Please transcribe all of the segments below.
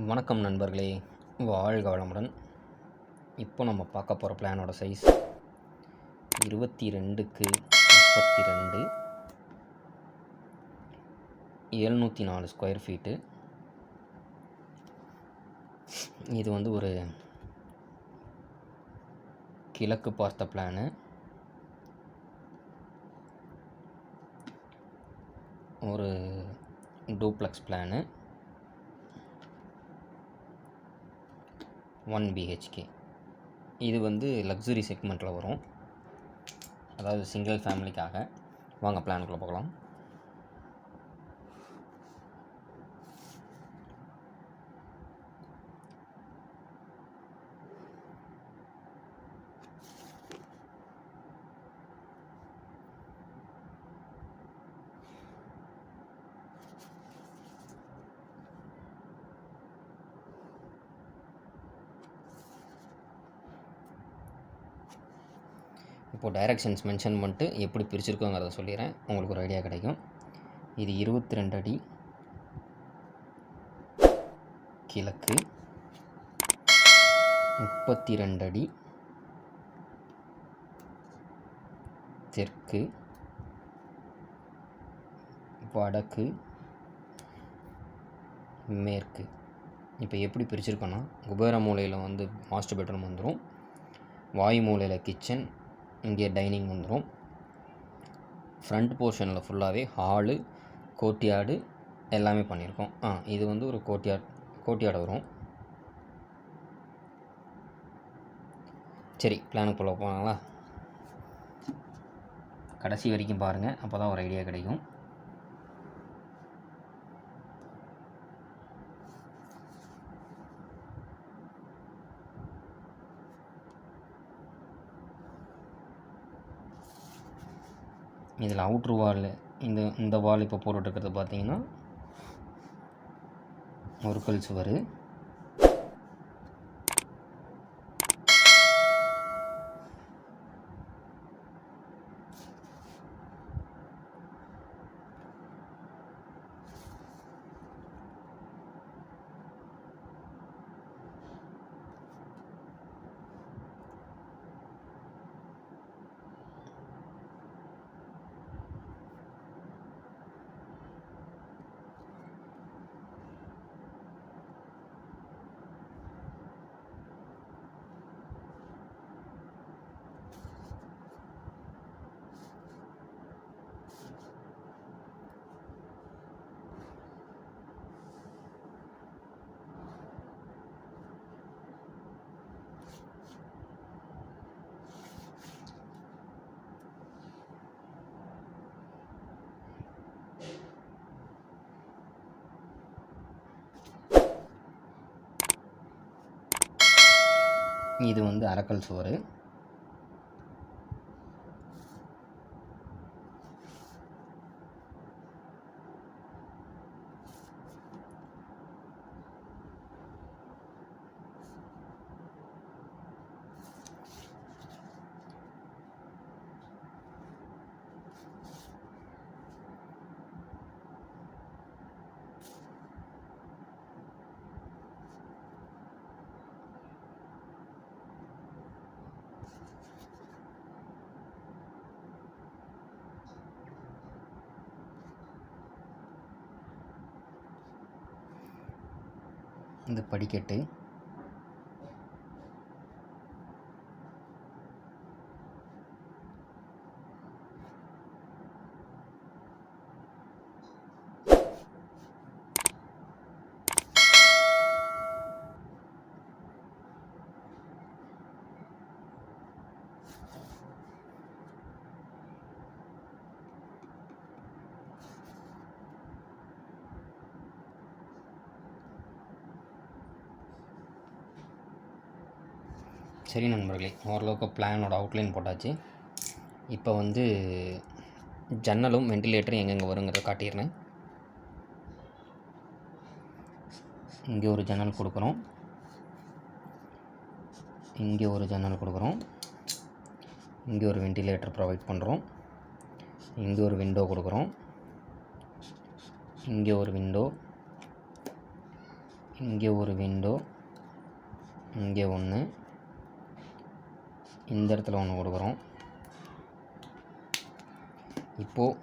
வணக்கம் நண்பர்களே, வாழ்க வளமுடன். இப்போ நம்ம பார்க்க போகிற பிளானோட சைஸ் 22x32 704 ஸ்கொயர் ஃபீட்டு. இது வந்து ஒரு கிழக்கு பார்த்த பிளானு. ஒரு டூப்ளெக்ஸ் பிளானு, 1 BHK. இது வந்து லக்ஸுரி செக்மெண்ட்டில் வரும், அதாவது சிங்கிள் ஃபேமிலிக்காக. வாங்க பிளானுக்குள்ளே போகலாம். இப்போது டைரக்ஷன்ஸ் மென்ஷன் பண்ணிட்டு எப்படி பிரிச்சுருக்கோங்கிறத சொல்லிடுறேன், உங்களுக்கு ஒரு ஐடியா கிடைக்கும். இது 22 அடி கிழக்கு, 32 அடி தெற்கு, வடக்கு, மேற்கு. இப்போ எப்படி பிரிச்சுருக்கோன்னா, குபேர மூலையில் வந்து மாஸ்டர் பெட்ரூம் வந்துடும், வாயு மூலையில் கிச்சன், இங்கே டைனிங் வந்துடும். ஃப்ரண்ட் போர்ஷனில் ஃபுல்லாகவே ஹாலு, கோர்ட்யார்டு எல்லாமே பண்ணியிருக்கோம். இது வந்து ஒரு கோர்ட்யார்டு வரும். சரி, பிளானுக்குள்ளே போனாங்களா? கடைசி வரைக்கும் பாருங்கள், அப்போ தான் ஒரு ஐடியா கிடைக்கும். இதில் அவுட்ரு வால், இந்த வால் இப்போ போட்டுருக்கிறது பார்த்தீங்கன்னா ஒரு கல் சுவர். இது வந்து அரைக்கல் சுவர். இந்த படிக்கட்டு, சரி நண்பர்களே, ஓரளவுக்கு பிளானோட அவுட்லைன் போட்டாச்சு. இப்போ வந்து ஜன்னலும் வெண்டிலேட்டரும் எங்கெங்கே வருங்கிறத காட்டிடுறேன். இங்கே ஒரு ஜன்னல் கொடுக்குறோம், இங்கே ஒரு ஜன்னல் கொடுக்குறோம், இங்கே ஒரு வெண்டிலேட்டர் ப்ரொவைட் பண்ணுறோம், இங்கே ஒரு விண்டோ கொடுக்குறோம், இங்கே ஒரு விண்டோ, இங்கே ஒரு விண்டோ, இங்கே ஒன்று, இந்த இடத்துல ஒன்று கொடுக்குறோம். இப்போது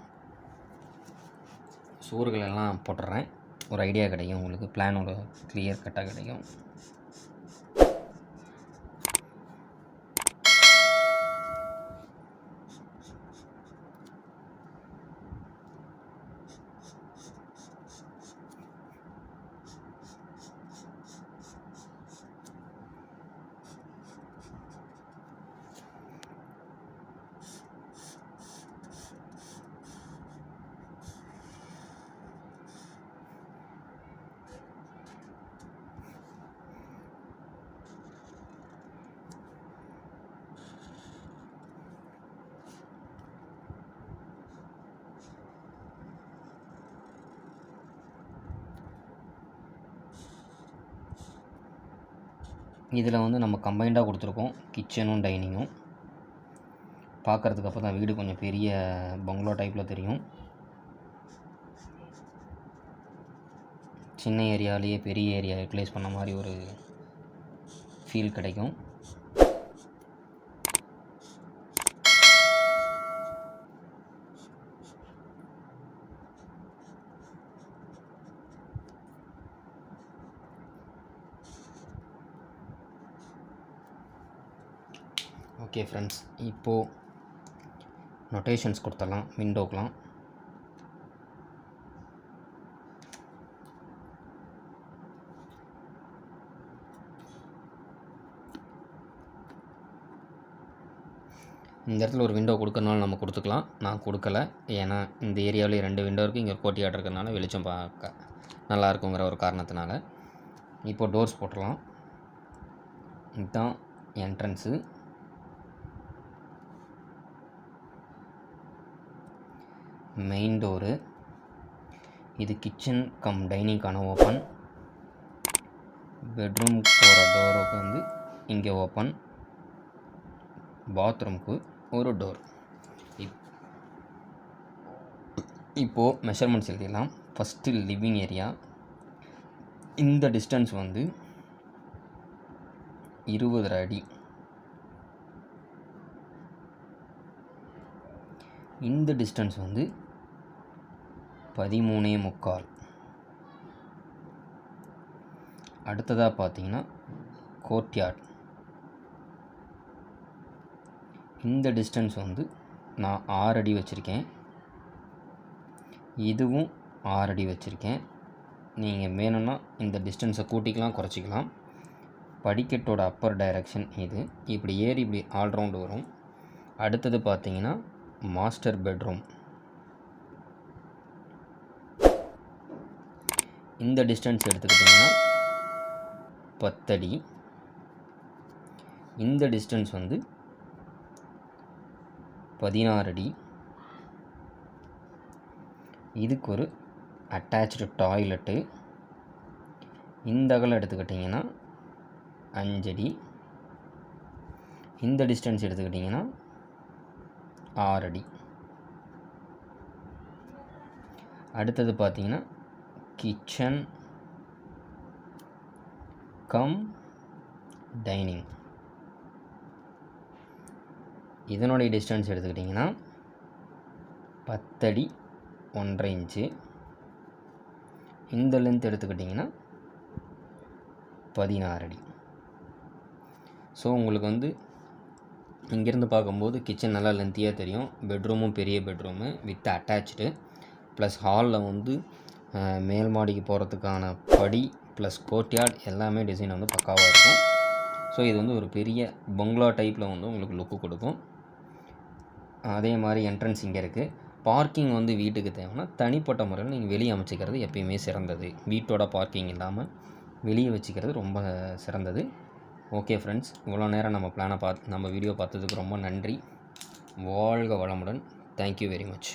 சுவர்கள் எல்லாம் போட்டுடுறேன். ஒரு ஐடியா கிடைக்கும் உங்களுக்கு, பிளான் ஒரு கிளியர் கட்டாக கிடைக்கும். இதில் வந்து நம்ம கம்பைண்டாக கொடுத்துருக்கோம், கிச்சனும் டைனிங்கும். பார்க்குறதுக்கு அப்போ தான் வீடு கொஞ்சம் பெரிய பங்களா டைப்பில் தெரியும். சின்ன ஏரியாலேயே பெரிய ஏரியா யூட்டிலைஸ் பண்ண மாதிரி ஒரு ஃபீல் கிடைக்கும். ஓகே ஃப்ரெண்ட்ஸ், இப்போது நொட்டேஷன்ஸ் கொடுத்துடலாம் விண்டோக்கெலாம். இந்த இடத்துல ஒரு விண்டோ கொடுக்கறனால நம்ம கொடுத்துக்கலாம். நான் கொடுக்கல, ஏன்னா இந்த ஏரியாவிலே 2 விண்டோ இருக்குது, இங்கே கோர்ட்யார்ட் இருக்கிறதுனால வெளிச்சம் பார்க்க நல்லாயிருக்குங்கிற ஒரு காரணத்தினால. இப்போ டோர்ஸ் போட்டுடலாம். இதுதான் என்ட்ரன்ஸு. Main door. இது கிச்சன் கம் டைனிங்கான ஓப்பன். பெட்ரூம் போகிற டோருக்கு வந்து இங்கே ஓப்பன். பாத்ரூமுக்கு ஒரு டோர். இப்போது மெஷர்மெண்ட்ஸ் எழுதிடலாம். First living area. இந்த டிஸ்டன்ஸ் வந்து 20 அடி. இந்த டிஸ்டன்ஸ் வந்து 13.25. அடுத்ததாக பார்த்தீங்கன்னா கோர்ட்யார்ட். இந்த டிஸ்டன்ஸ் வந்து நான் 6 அடி வச்சுருக்கேன். இதுவும் 6 அடி வச்சுருக்கேன். நீங்கள் வேணும்னா இந்த டிஸ்டன்ஸை கூட்டிக்கலாம், குறைச்சிக்கலாம். படிக்கட்டோட அப்பர் டைரக்ஷன் இது. இப்படி ஏறி இப்படி ஆல்ரவுண்டு வரும். அடுத்தது பார்த்தீங்கன்னா மாஸ்டர் பெட்ரூம். இந்த டிஸ்டன்ஸ் எடுத்துக்கிட்டிங்கன்னா 10 அடி. இந்த டிஸ்டன்ஸ் வந்து 16 அடி. இதுக்கு ஒரு அட்டாச்டு டாய்லெட்டு. இந்த அகலம் எடுத்துக்கிட்டிங்கன்னா 5 அடி. இந்த டிஸ்டன்ஸ் எடுத்துக்கிட்டிங்கன்னா 6 அடி. அடுத்தது பார்த்தீங்கன்னா கிச்சன் கம் டைனிங். இதனுடைய டிஸ்டன்ஸ் எடுத்துக்கிட்டிங்கன்னா 10 அடி 1.5 இன்ச்சு. இந்த லென்த் எடுத்துக்கிட்டிங்கன்னா 16 அடி. ஸோ உங்களுக்கு வந்து இங்கேருந்து பார்க்கும்போது கிச்சன் நல்லா லென்த்தியாக தெரியும். பெட்ரூமும் பெரிய பெட்ரூமு வித் அட்டாச்சு. ப்ளஸ் ஹாலில் வந்து மேல் மாடிக்கு போகிறதுக்கான படி ப்ளஸ் கோர்ட்யார்ட் எல்லாமே டிசைன் வந்து பக்காவாக இருக்கும். ஸோ இது வந்து ஒரு பெரிய பங்களா டைப்பில் வந்து உங்களுக்கு லுக்கு கொடுக்கும். அதே மாதிரி என்ட்ரன்ஸ் இங்கே இருக்குது. பார்க்கிங் வந்து வீட்டுக்கு தேவைன்னா தனிப்பட்ட முறையில் நீங்கள் வெளியே அமைச்சிக்கிறது எப்பயுமே சிறந்தது. வீட்டோட பார்க்கிங் இல்லாமல் வெளியே வச்சுக்கிறது ரொம்ப சிறந்தது. ஓகே ஃப்ரெண்ட்ஸ், இவ்வளோ நேரம் நம்ம வீடியோ பார்த்ததுக்கு ரொம்ப நன்றி. வாழ்க வளமுடன். Thank you very much.